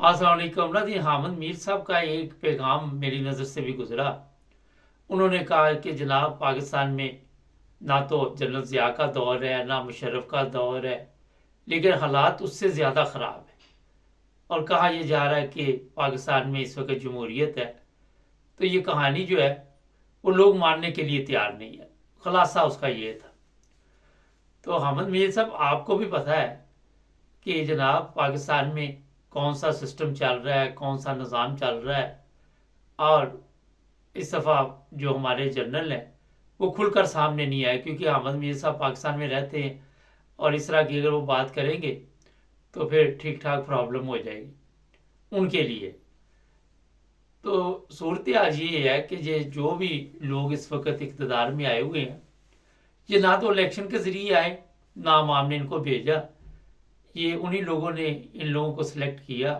अस्सलाम वालेकुम। ना जी, हामिद मीर साहब का एक पैगाम मेरी नज़र से भी गुजरा। उन्होंने कहा कि जनाब, पाकिस्तान में ना तो जनरल ज़िया का दौर है ना मुशर्रफ का दौर है, लेकिन हालात उससे ज़्यादा ख़राब है। और कहा यह जा रहा है कि पाकिस्तान में इस वक्त जमहूरियत है। तो ये कहानी जो है वो लोग मानने के लिए तैयार नहीं है। खुलासा उसका ये था। तो हामिद मीर साहब, आपको भी पता है कि जनाब पाकिस्तान में कौन सा सिस्टम चल रहा है, कौन सा निज़ाम चल रहा है। और इस दफ़ा जो हमारे जनरल हैं वो खुलकर सामने नहीं आए, क्योंकि अहमद मीर साहब पाकिस्तान में रहते हैं और इस तरह की अगर वो बात करेंगे तो फिर ठीक ठाक प्रॉब्लम हो जाएगी उनके लिए। तो सूरत आज ये है कि ये जो भी लोग इस वक्त इक़्तिदार में आए हुए हैं, ये ना तो इलेक्शन के ज़रिए आए, ना आवाम ने इनको भेजा। ये उन्हीं लोगों ने इन लोगों को सिलेक्ट किया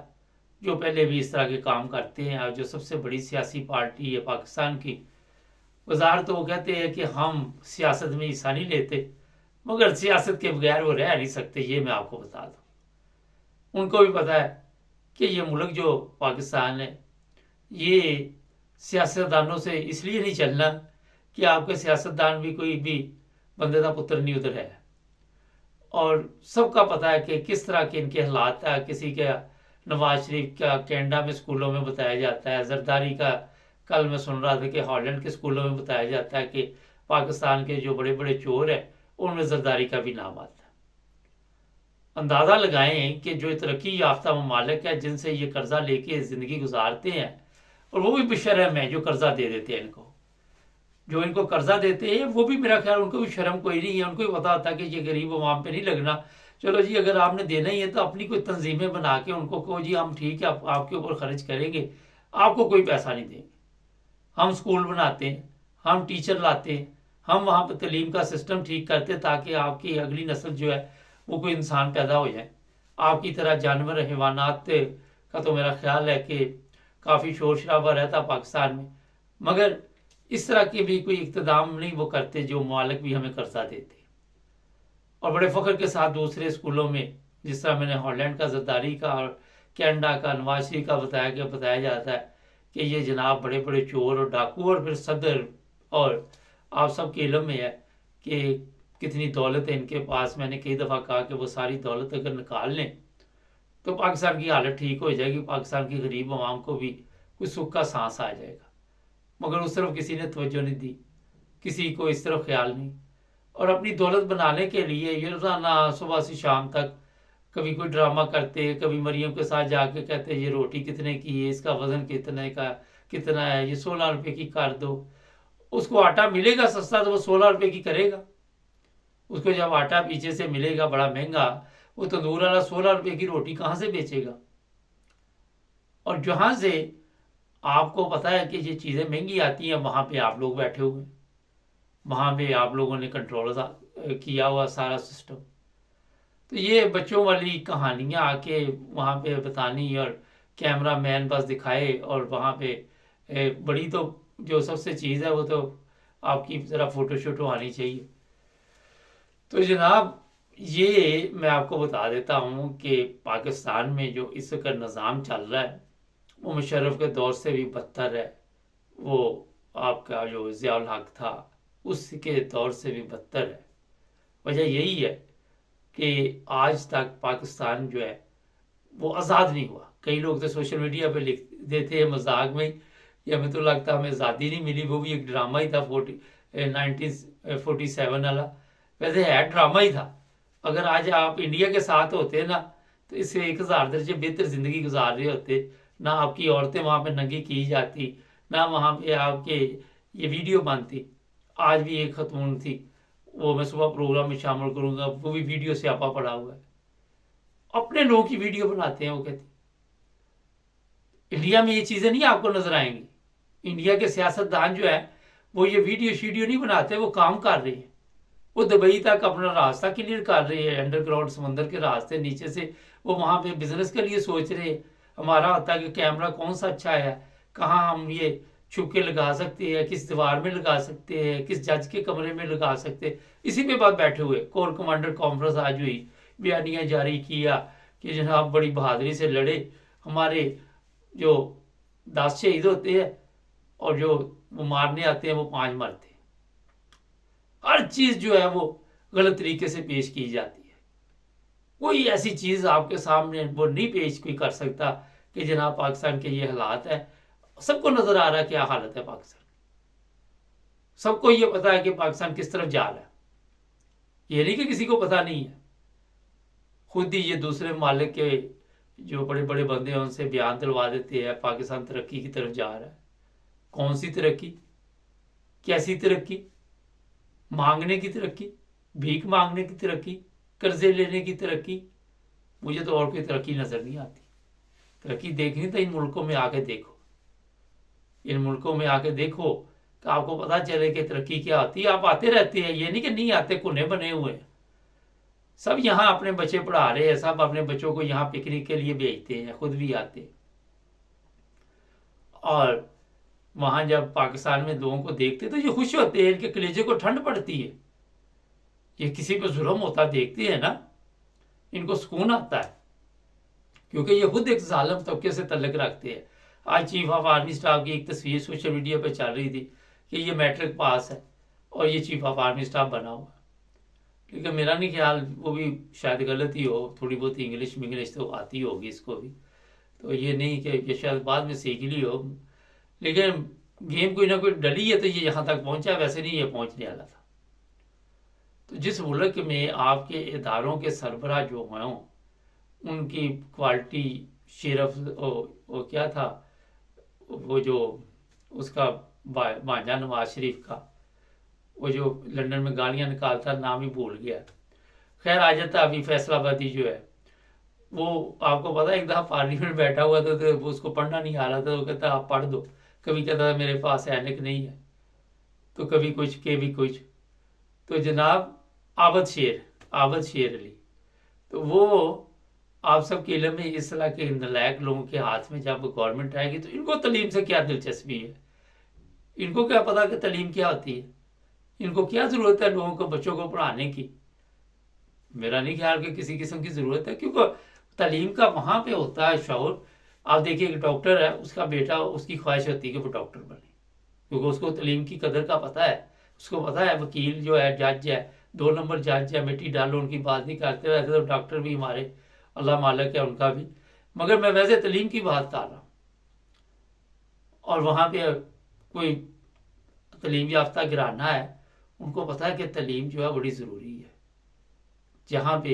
जो पहले भी इस तरह के काम करते हैं। और जो सबसे बड़ी सियासी पार्टी है पाकिस्तान की, वज़ार तो वो कहते हैं कि हम सियासत में हिस्सा नहीं लेते, मगर सियासत के बगैर वो रह नहीं सकते, ये मैं आपको बता दूँ। उनको भी पता है कि ये मुल्क जो पाकिस्तान है, ये सियासतदानों से इसलिए नहीं चलना कि आपके सियासतदान भी कोई भी बंदे का पुत्र नहीं उधर है। और सबका पता है कि किस तरह के इनके हालात है। किसी का नवाज शरीफ का कैनेडा में स्कूलों में बताया जाता है, जरदारी का कल मैं सुन रहा था कि हॉलैंड के स्कूलों में बताया जाता है कि पाकिस्तान के जो बड़े बड़े चोर हैं उनमें जरदारी का भी नाम आता है। अंदाज़ा लगाएं कि जो तरक्की याफ्ता ममालिक है जिनसे ये कर्जा लेके ज़िंदगी गुजारते हैं, और वो भी बेशर्म है जो कर्जा दे देते हैं इनको, जो इनको कर्जा देते हैं वो भी मेरा ख्याल उनको भी शर्म कोई नहीं है। उनको भी पता होता है कि ये गरीब अवाम पे नहीं लगना। चलो जी, अगर आपने देना ही है तो अपनी कोई तंजीमें बना के उनको कहो जी हम ठीक है आपके ऊपर खर्च करेंगे, आपको कोई पैसा नहीं देंगे। हम स्कूल बनाते हैं, हम टीचर लाते हैं, हम वहाँ पर तलीम का सिस्टम ठीक करते हैं ताकि आपकी अगली नस्ल जो है वो कोई इंसान पैदा हो जाए। आपकी तरह जानवर हैवानात का तो मेरा ख्याल है कि काफ़ी शोर शराबा रहता पाकिस्तान में, मगर इस तरह के भी कोई इक़्तिदाम नहीं वो करते जो मालिक भी हमें कर्जा देते। और बड़े फ़ख्र के साथ दूसरे स्कूलों में, जिस तरह मैंने हॉलैंड का, जरदारी का और कैनेडा का, नवाज शरीफ का बताया जाता है कि ये जनाब बड़े बड़े चोर और डाकू और फिर सदर, और आप सबके इल्म में है कि कितनी दौलत है इनके पास। मैंने कई दफ़ा कहा कि वो सारी दौलत अगर निकाल लें तो पाकिस्तान की हालत ठीक हो जाएगी, पाकिस्तान की गरीब आवाम को भी कुछ सुख का सांस आ जाएगा। मगर उस तरफ किसी ने तवज्जो नहीं दी, किसी को इस तरफ ख्याल नहीं। और अपनी दौलत बनाने के लिए ये रोज़ाना सुबह से शाम तक कभी कोई ड्रामा करते, कभी मरियम के साथ जाके कहते ये रोटी कितने की है, इसका वज़न कितना है, ये 16 रुपये की कर दो। उसको आटा मिलेगा सस्ता तो वो 16 रुपये की करेगा। उसको जब आटा पीछे से मिलेगा बड़ा महंगा, वो तंदूर वाला 16 रुपये की रोटी कहाँ से बेचेगा। और जहाँ से आपको पता है कि ये चीज़ें महंगी आती हैं, वहाँ पे आप लोग बैठे हुए, वहाँ पे आप लोगों ने कंट्रोल किया हुआ सारा सिस्टम। तो ये बच्चों वाली कहानियाँ आके वहाँ पे बतानी और कैमरा मैन बस दिखाए, और वहाँ पे बड़ी तो जो सबसे चीज़ है वो तो आपकी ज़रा फ़ोटो शोटो आनी चाहिए। तो जनाब, ये मैं आपको बता देता हूँ कि पाकिस्तान में जो इस वक्त निज़ाम चल रहा है वो मुशर्रफ के दौर से भी बदतर है। वो आपका जो ज़ियाउल हक था उसके दौर से भी बदतर है। वजह यही है कि आज तक पाकिस्तान जो है वो आज़ाद नहीं हुआ। कई लोग तो सोशल मीडिया पे लिख देते हैं मजाक में कि हमें तो लगता हमें आज़ादी नहीं मिली, वो भी एक ड्रामा ही था 1947 वाला। वैसे है ड्रामा ही था। अगर आज आप इंडिया के साथ होते ना तो इससे 1000 दर्जे बेहतर ज़िंदगी गुजार रहे होते। ना आपकी औरतें वहाँ पे नंगी की जाती, ना वहाँ पे आपके ये वीडियो बनती। आज भी एक खतून थी, वो मैं सुबह प्रोग्राम में शामिल करूँगा, वो भी वीडियो से आपा पड़ा हुआ है। अपने लोगों की वीडियो बनाते हैं। वो कहती इंडिया में ये चीज़ें नहीं आपको नजर आएंगी। इंडिया के सियासतदान जो है वो ये वीडियो शीडियो नहीं बनाते, वो काम कर रहे हैं। वो दुबई तक अपना रास्ता क्लियर कर रहे हैं, अंडरग्राउंड समंदर के रास्ते नीचे से वो वहाँ पे बिजनेस के लिए सोच रहे हैं। हमारा होता है कि कैमरा कौन सा अच्छा है, कहाँ हम ये छुप के लगा सकते हैं, किस दीवार में लगा सकते हैं, किस जज के कमरे में लगा सकते हैं, इसी पे बात बैठे हुए। कोर कमांडर कॉन्फ्रेंस आज हुई, बयानिया जारी किया कि जनाब बड़ी बहादुरी से लड़े, हमारे जो 10 शहीद होते हैं और जो वो मारने आते हैं वो 5 मरते हैं। हर चीज जो है वो गलत तरीके से पेश की जाती है। कोई ऐसी चीज आपके सामने वो नहीं पेश कोई कर सकता कि जनाब पाकिस्तान के ये हालात है। सबको नजर आ रहा है क्या हालत है पाकिस्तान, सबको ये पता है कि पाकिस्तान किस तरफ जा रहा है। ये नहीं कि किसी को पता नहीं है। खुद ही ये दूसरे मालिक के जो बड़े बड़े बंदे हैं उनसे बयान दिलवा देते हैं पाकिस्तान तरक्की की तरफ जा रहा है। कौन सी तरक्की, कैसी तरक्की? मांगने की तरक्की, भीख मांगने की तरक्की, कर्जे लेने की तरक्की? मुझे तो और कोई तरक्की नजर नहीं आती। तरक्की देखनी तो इन मुल्कों में आके देखो, इन मुल्कों में आके देखो कि आपको पता चले कि तरक्की क्या होती है। आप आते रहते हैं, ये नहीं कि नहीं आते, कुने बने हुए हैं। सब यहाँ अपने बच्चे पढ़ा रहे हैं, सब अपने बच्चों को यहाँ पिकनिक के लिए भेजते हैं, खुद भी आते हैं। और वहां जब पाकिस्तान में लोगों को देखते तो ये खुश होते हैं, इनके कलेजे को ठंड पड़ती है। ये किसी पर जुल्म होता देखते हैं ना, इनको सुकून आता है, क्योंकि ये खुद एक जालिम तबके से तल्लक रखते हैं। आज चीफ ऑफ आर्मी स्टाफ की एक तस्वीर सोशल मीडिया पर चल रही थी कि ये मैट्रिक पास है और ये चीफ ऑफ आर्मी स्टाफ बना हुआ। लेकिन मेरा नहीं ख्याल, वो भी शायद गलत ही हो, थोड़ी बहुत इंग्लिश तो आती होगी इसको भी, तो ये नहीं कि ये शायद बाद में सीख ली हो। लेकिन गेम कोई ना कोई डली है तो ये यहाँ तक पहुंचा, वैसे नहीं ये पहुंचने वाला था। तो जिस मुल्क में आपके इदारों के सरबराह जो हों उनकी क्वालिटी शेरफ वो क्या था, वो जो उसका भांजा नवाज शरीफ का, वो जो लंदन में गालियां निकालता, नाम ही भूल गया। खैर आ जाता अभी फैसलाबादी जो है, वो आपको पता है एक दफा पार्लियामेंट बैठा हुआ था तो उसको पढ़ना नहीं आ रहा था, वो कहता आप पढ़ दो। कभी कहता था मेरे पास ऐनक नहीं है, तो कभी कुछ के भी कुछ। तो जनाब आबद शेर अली, तो वो आप सबके इल्म में इस तरह के नलायक लोगों के हाथ में जब गवर्नमेंट आएगी तो इनको तलीम से क्या दिलचस्पी है? इनको क्या पता कि तलीम क्या होती है? इनको क्या जरूरत है लोगों को, बच्चों को पढ़ाने की? मेरा नहीं ख्याल कि किसी किस्म की जरूरत है, क्योंकि तलीम का वहां पे होता है शौर। आप देखिए एक डॉक्टर है, उसका बेटा, उसकी ख्वाहिश होती है कि वो डॉक्टर बने, क्योंकि उसको तलीम की कदर का पता है। उसको पता है वकील जो है, जज है, 2 नंबर जज है, मिट्टी डालो उनकी बात नहीं करते। वैसे तो डॉक्टर भी हमारे अल्लाह मालिक है उनका भी, मगर मैं वैसे तलीम की बात कर रहा हूँ। और वहां पे कोई तलीम याफ्ता घराना है, उनको पता है कि तलीम जो है बड़ी ज़रूरी है। जहाँ पे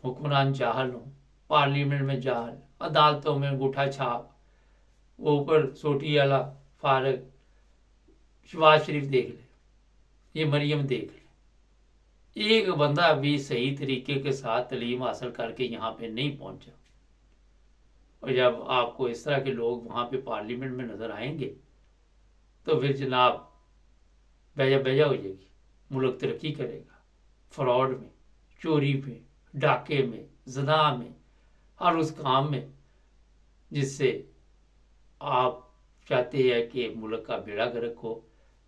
हुक्मरान जाहल हों, पार्लियामेंट में जाहल, अदालतों में अंगूठा छाप, वो ऊपर सोटी वाला फारग, शहबाज शरीफ देख ले, ये मरियम देख ले, एक बंदा भी सही तरीके के साथ तलीम हासिल करके यहाँ पे नहीं पहुंचा। और जब आपको इस तरह के लोग वहाँ पे पार्लियामेंट में नजर आएंगे तो फिर जनाब बेजा बेजा हो जाएगी, मुल्क तरक्की करेगा। फ्रॉड में, चोरी में, डाके में, ज़ना में, हर उस काम में जिससे आप चाहते हैं कि मुल्क का बेड़ा गर्क हो,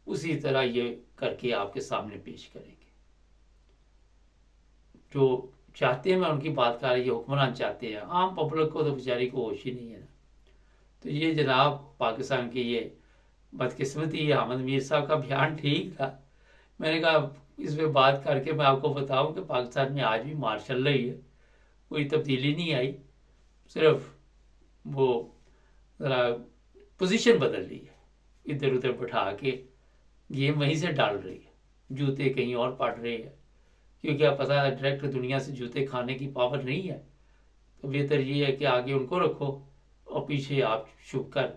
उसी तरह ये करके आपके सामने पेश करेंगे। जो चाहते हैं, मैं उनकी बात कर रही, हुक्मरान चाहते हैं, आम पब्लिक को तो बेचारी को होश ही नहीं है ना। तो ये जनाब पाकिस्तान की ये बदकिस्मती है। अहमद मीर साहब का बयान ठीक था, मैंने कहा इस पर बात करके मैं आपको बताऊं कि पाकिस्तान में आज भी मार्शल ही है, कोई तब्दीली नहीं आई, सिर्फ वो ज़रा पोजीशन बदल रही है, इधर उधर बैठा के गेम वहीं से डाल रही है, जूते कहीं और पड़ रहे हैं, क्योंकि आप पता है डायरेक्ट दुनिया से जूते खाने की पावर नहीं है। तो बेहतर ये है कि आगे उनको रखो और पीछे आप छुप कर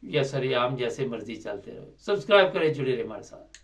या सरेआम जैसे मर्जी चलते रहो। सब्सक्राइब करें, जुड़े रहे हमारे साथ।